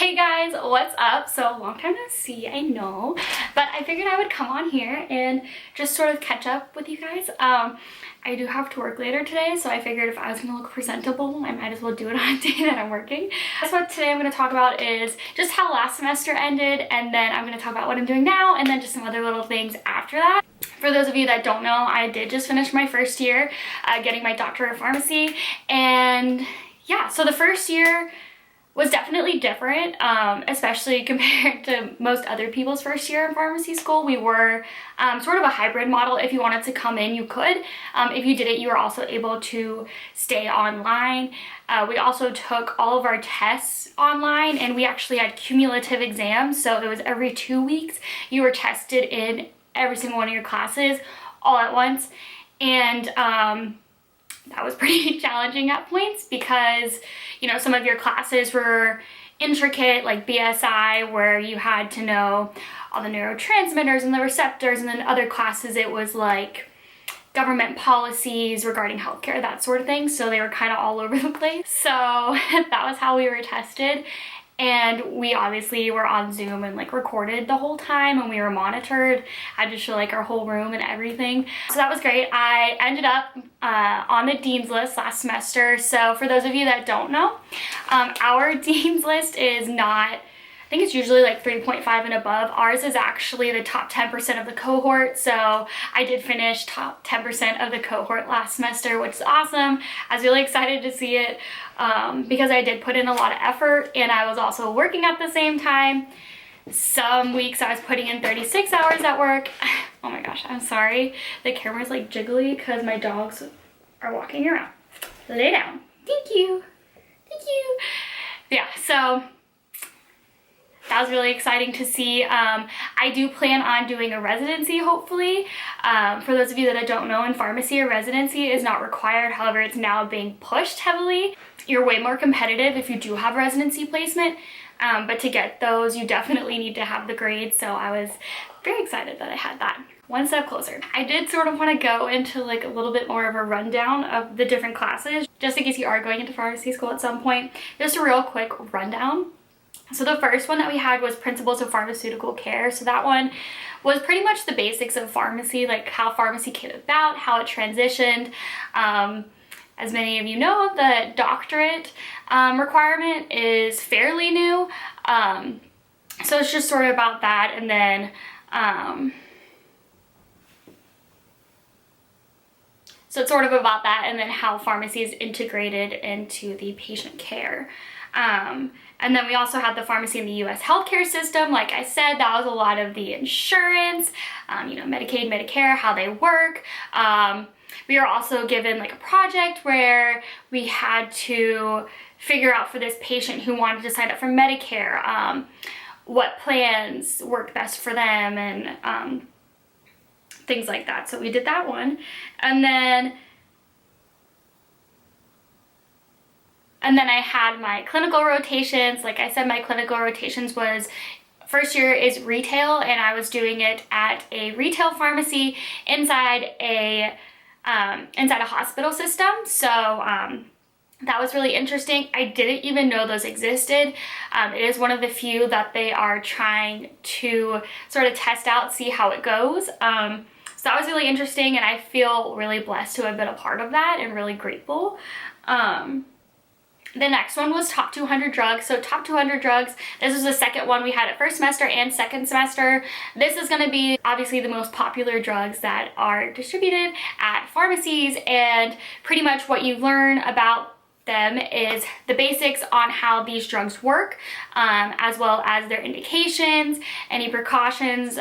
Hey guys, what's up? So long time no see, I know, but I figured I would come on here and just sort of catch up with you guys. I do have to work later today, so I figured if I was gonna look presentable, I might as well do it on a day that I'm working. That's what today I'm gonna talk about is just how last semester ended, and then I'm gonna talk about what I'm doing now, and then just some other little things after that. For those of you that don't know, I did just finish my first year getting my doctorate of pharmacy, and yeah, so the first year was definitely different, especially compared to most other people's first year in pharmacy school. We were sort of a hybrid model. If you wanted to come in, you could. If you didn't, you were also able to stay online. We also took all of our tests online, and we actually had cumulative exams, so it was every 2 weeks you were tested in every single one of your classes all at once. And that was pretty challenging at points because, you know, some of your classes were intricate, like BSI, where you had to know all the neurotransmitters and the receptors, and then other classes it was like government policies regarding healthcare, that sort of thing. So they were kind of all over the place. So that was how we were tested. And we obviously were on Zoom and like recorded the whole time, and we were monitored. I had to show like our whole room and everything. So that was great. I ended up on the Dean's List last semester. So for those of you that don't know, our Dean's List is not, I think it's usually like 3.5 and above. Ours is actually the top 10% of the cohort. So I did finish top 10% of the cohort last semester, which is awesome. I was really excited to see it because I did put in a lot of effort, and I was also working at the same time. Some weeks I was putting in 36 hours at work. Oh my gosh, I'm sorry. The camera's like jiggly because my dogs are walking around. Lay down. Thank you. Thank you. Yeah, so that was really exciting to see. I do plan on doing a residency, hopefully. For those of you that don't know, in pharmacy, a residency is not required. However, it's now being pushed heavily. You're way more competitive if you do have residency placement. But to get those, you definitely need to have the grades. So I was very excited that I had that. One step closer. I did sort of want to go into like a little bit more of a rundown of the different classes, just in case you are going into pharmacy school at some point. Just a real quick rundown. So the first one that we had was Principles of Pharmaceutical Care. So that one was pretty much the basics of pharmacy, like how pharmacy came about, how it transitioned. As many of you know, the doctorate requirement is fairly new. So it's just sort of about that. And then so it's sort of about that, and then how pharmacy is integrated into the patient care. And then we also had the pharmacy in the U.S. healthcare system. Like I said, that was a lot of the insurance, you know, Medicaid, Medicare, how they work. We were also given like a project where we had to figure out for this patient who wanted to sign up for Medicare, what plans work best for them, and things like that. So we did that one. And then I had my clinical rotations. Like I said, my clinical rotations was, first year is retail, and I was doing it at a retail pharmacy inside a hospital system. So that was really interesting. I didn't even know those existed. It is one of the few that they are trying to sort of test out, see how it goes. So that was really interesting, and I feel really blessed to have been a part of that and really grateful. The next one was top 200 drugs. So top 200 drugs, this is the second one we had at first semester and second semester. This is going to be obviously the most popular drugs that are distributed at pharmacies, and pretty much what you learn about them is the basics on how these drugs work, as well as their indications, any precautions,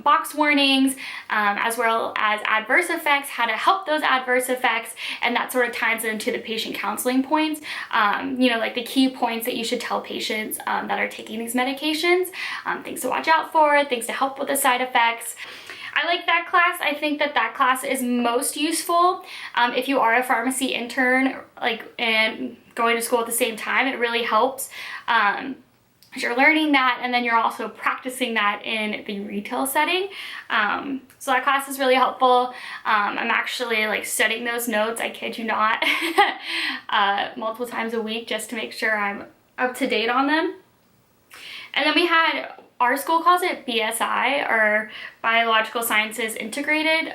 box warnings, as well as adverse effects, how to help those adverse effects, and that sort of ties into the patient counseling points, you know, like the key points that you should tell patients that are taking these medications, things to watch out for, things to help with the side effects. I like that class. I think that that class is most useful if you are a pharmacy intern, like, and going to school at the same time. It really helps. You're learning that, and then you're also practicing that in the retail setting. So that class is really helpful. I'm actually like studying those notes, I kid you not, multiple times a week just to make sure I'm up to date on them. And then we had, our school calls it BSI, or Biological Sciences Integrated.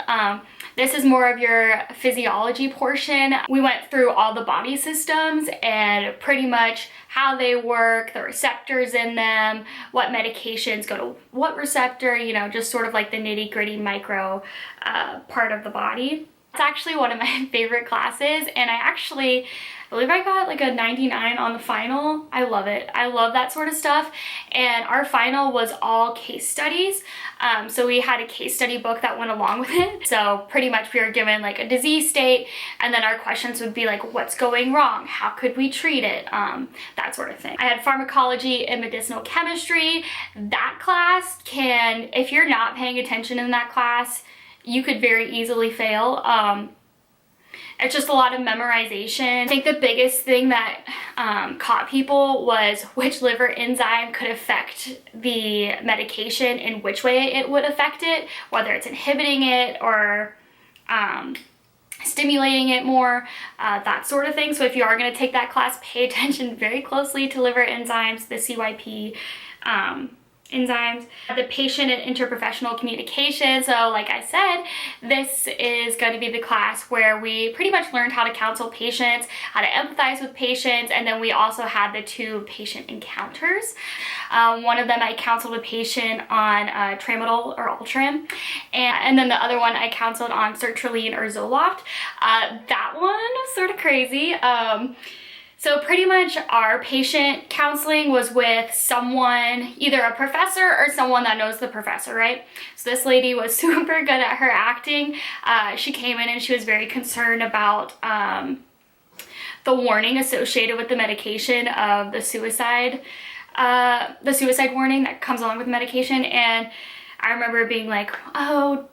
This is more of your physiology portion. We went through all the body systems and pretty much how they work, the receptors in them, what medications go to what receptor, you know, just sort of like the nitty gritty micro part of the body. It's actually one of my favorite classes, and I believe I got like a 99 on the final. I love it. I love that sort of stuff. And our final was all case studies. So we had a case study book that went along with it. So pretty much we were given like a disease state, and then our questions would be like, what's going wrong? How could we treat it? That sort of thing. I had pharmacology and medicinal chemistry. That class can, if you're not paying attention in that class, you could very easily fail. It's just a lot of memorization. I think the biggest thing that caught people was which liver enzyme could affect the medication and which way it would affect it, whether it's inhibiting it or stimulating it more, that sort of thing. So if you are going to take that class, pay attention very closely to liver enzymes, the CYP enzymes, the patient and interprofessional communication. So like I said, this is going to be the class where we pretty much learned how to counsel patients, how to empathize with patients, and then we also had the 2 patient encounters. One of them I counseled a patient on tramadol or Ultram, and then the other one I counseled on sertraline or Zoloft. That one was sort of crazy. So pretty much our patient counseling was with someone, either a professor or someone that knows the professor, right? So this lady was super good at her acting. She came in and she was very concerned about the warning associated with the medication of the suicide warning that comes along with medication. And I remember being like, oh,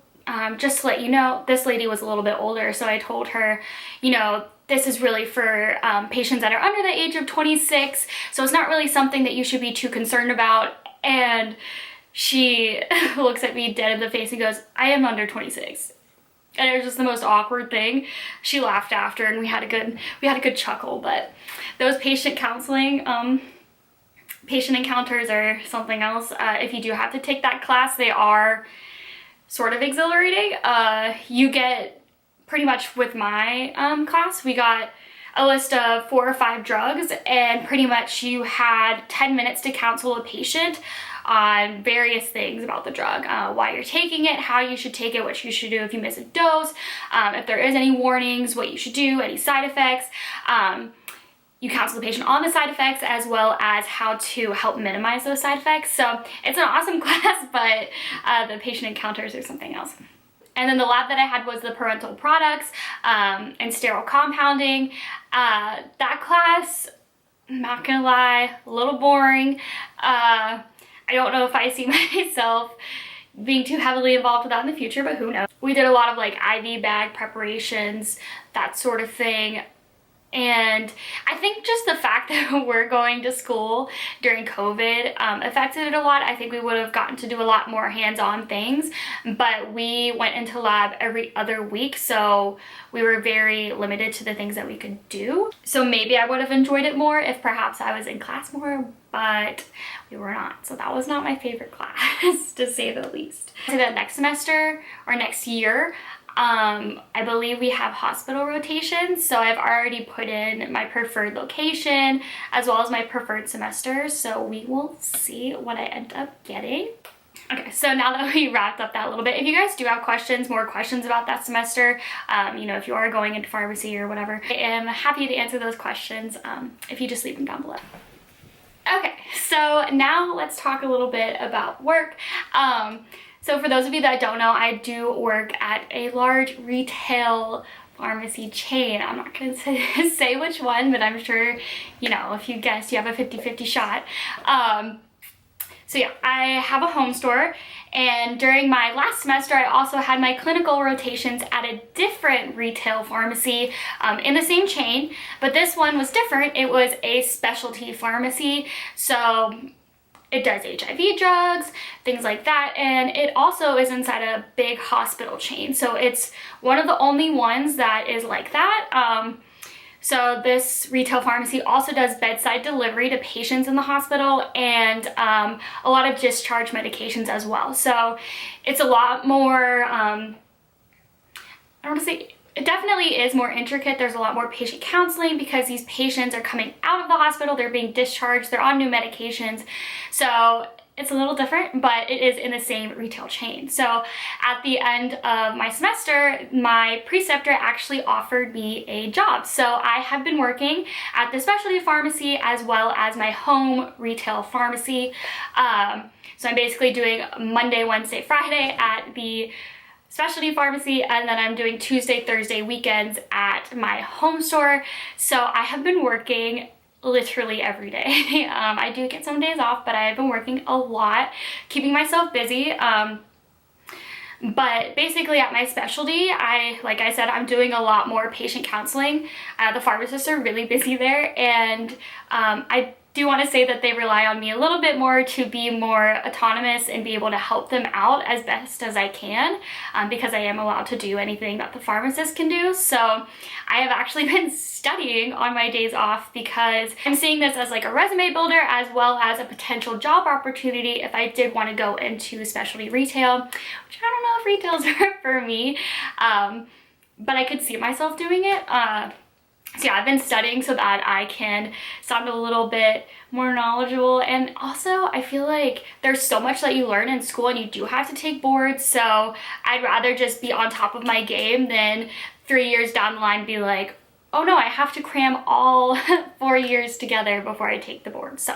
just to let you know, this lady was a little bit older. So I told her, you know, this is really for patients that are under the age of 26, so it's not really something that you should be too concerned about. And she looks at me dead in the face and goes, I am under 26. And it was just the most awkward thing. She laughed after, and we had a good chuckle. But those patient counseling, patient encounters are something else. If you do have to take that class, they are sort of exhilarating. You get, pretty much with my class, we got a list of 4 or 5 drugs, and pretty much you had 10 minutes to counsel a patient on various things about the drug, why you're taking it, how you should take it, what you should do if you miss a dose, if there is any warnings, what you should do, any side effects. You counsel the patient on the side effects as well as how to help minimize those side effects. So it's an awesome class, but the patient encounters are something else. And then the lab that I had was the parental products and sterile compounding. That class, I'm not gonna lie, a little boring. I don't know if I see myself being too heavily involved with that in the future, but who knows. We did a lot of like IV bag preparations, that sort of thing. And I think just the fact that we're going to school during COVID affected it a lot. I think we would have gotten to do a lot more hands-on things, but we went into lab every other week, so we were very limited to the things that we could do. So maybe I would have enjoyed it more if perhaps I was in class more, but we were not. So that was not my favorite class, to say the least. So the next semester or next year, I believe we have hospital rotations, so I've already put in my preferred location as well as my preferred semester, so we will see what I end up getting. Okay, so now that we wrapped up that little bit, if you guys do have questions, more questions about that semester, you know, if you are going into pharmacy or whatever, I am happy to answer those questions if you just leave them down below. Okay, so now let's talk a little bit about work. So for those of you that don't know, I do work at a large retail pharmacy chain. I'm not going to say which one, but I'm sure, you know, if you guessed, you have a 50-50 shot. So yeah, I have a home store, and during my last semester, I also had my clinical rotations at a different retail pharmacy in the same chain, but this one was different. It was a specialty pharmacy, so it does HIV drugs, things like that, and it also is inside a big hospital chain. So it's one of the only ones that is like that. So this retail pharmacy also does bedside delivery to patients in the hospital and a lot of discharge medications as well. So it's a lot more, I don't want to say, it definitely is more intricate. There's a lot more patient counseling because these patients are coming out of the hospital, they're being discharged, they're on new medications. So it's a little different, but it is in the same retail chain. So at the end of my semester, my preceptor actually offered me a job. So I have been working at the specialty pharmacy as well as my home retail pharmacy. So I'm basically doing Monday, Wednesday, Friday at the specialty pharmacy, and then I'm doing Tuesday, Thursday weekends at my home store. So I have been working literally every day. I do get some days off, but I have been working a lot, keeping myself busy. But basically at my specialty, like I said, I'm doing a lot more patient counseling. The pharmacists are really busy there, and I do want to say that they rely on me a little bit more to be more autonomous and be able to help them out as best as I can, because I am allowed to do anything that the pharmacist can do. So I have actually been studying on my days off because I'm seeing this as like a resume builder as well as a potential job opportunity if I did want to go into specialty retail, which I don't know if retail's for me, but I could see myself doing it. So yeah, I've been studying so that I can sound a little bit more knowledgeable, and also I feel like there's so much that you learn in school and you do have to take boards, so I'd rather just be on top of my game than 3 years down the line be like, oh no, I have to cram all 4 years together before I take the board. So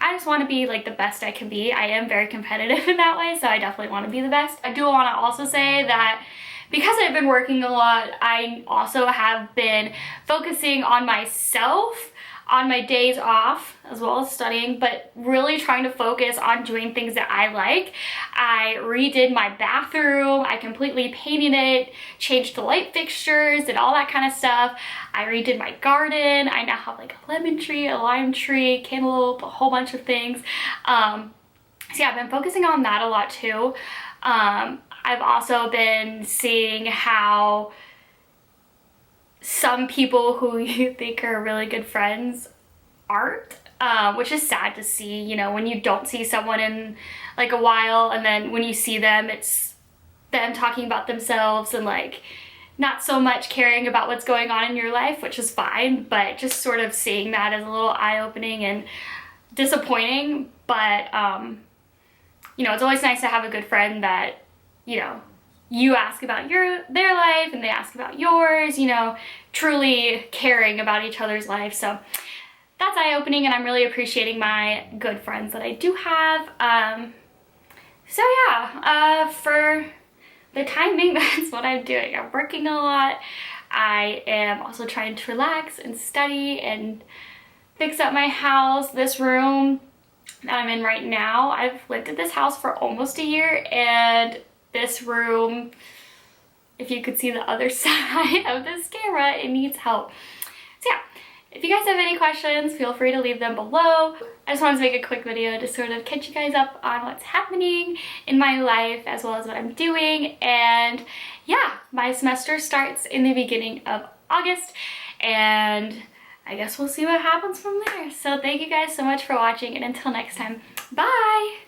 I just want to be like the best I can be. I am very competitive in that way, so I definitely want to be the best. I do want to also say that because I've been working a lot, I also have been focusing on myself on my days off as well as studying, but really trying to focus on doing things that I like. I redid my bathroom, I completely painted it, changed the light fixtures and all that kind of stuff. I redid my garden. I now have like a lemon tree, a lime tree, cantaloupe, a whole bunch of things. So yeah, I've been focusing on that a lot too. I've also been seeing how some people who you think are really good friends aren't, which is sad to see, you know, when you don't see someone in like a while, and then when you see them, it's them talking about themselves and like not so much caring about what's going on in your life, which is fine, but just sort of seeing that is a little eye-opening and disappointing. But you know, it's always nice to have a good friend that, you know, you ask about their life and they ask about yours, you know, truly caring about each other's lives. So that's eye-opening, and I'm really appreciating my good friends that I do have. So yeah, for the time being, that's what I'm doing. I'm working a lot. I am also trying to relax and study and fix up my house. This room that I'm in right now, I've lived at this house for almost a year, and this room, if you could see the other side of this camera, it needs help. So yeah, if you guys have any questions, feel free to leave them below. I just wanted to make a quick video to sort of catch you guys up on what's happening in my life as well as what I'm doing. And yeah, my semester starts in the beginning of August, and I guess we'll see what happens from there. So thank you guys so much for watching, and until next time, bye!